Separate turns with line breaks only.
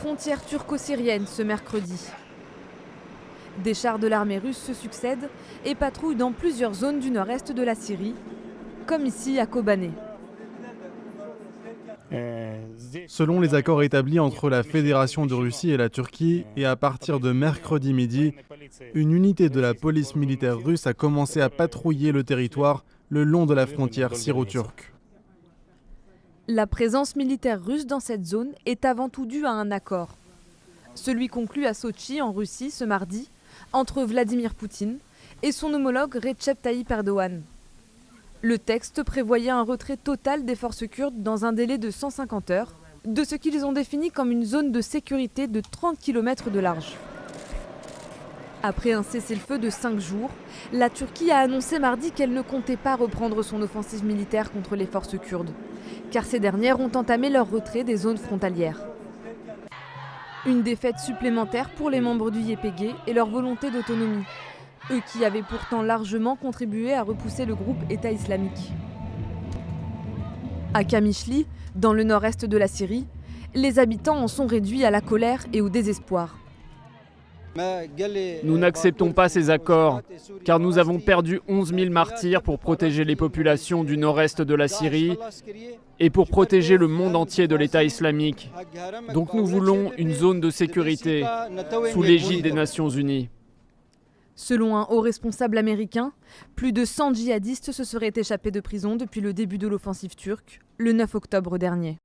frontière turco-syrienne ce mercredi. Des chars de l'armée russe se succèdent et patrouillent dans plusieurs zones du nord-est de la Syrie, comme ici à Kobané.
Selon les accords établis entre la Fédération de Russie et la Turquie, et à partir de mercredi midi, une unité de la police militaire russe a commencé à patrouiller le territoire le long de la frontière syro-turque.
La présence militaire russe dans cette zone est avant tout due à un accord. Celui conclu à Sotchi, en Russie, ce mardi, entre Vladimir Poutine et son homologue Recep Tayyip Erdogan. Le texte prévoyait un retrait total des forces kurdes dans un délai de 150 heures, de ce qu'ils ont défini comme une zone de sécurité de 30 km de large. Après un cessez-le-feu de 5 jours, la Turquie a annoncé mardi qu'elle ne comptait pas reprendre son offensive militaire contre les forces kurdes, car ces dernières ont entamé leur retrait des zones frontalières. Une défaite supplémentaire pour les membres du YPG et leur volonté d'autonomie, eux qui avaient pourtant largement contribué à repousser le groupe État islamique. À Kamishli, dans le nord-est de la Syrie, les habitants en sont réduits à la colère et au désespoir.
Nous n'acceptons pas ces accords, car nous avons perdu 11 000 martyrs pour protéger les populations du nord-est de la Syrie et pour protéger le monde entier de l'État islamique. Donc nous voulons une zone de sécurité sous l'égide des Nations Unies.
Selon un haut responsable américain, plus de 100 djihadistes se seraient échappés de prison depuis le début de l'offensive turque, le 9 octobre dernier.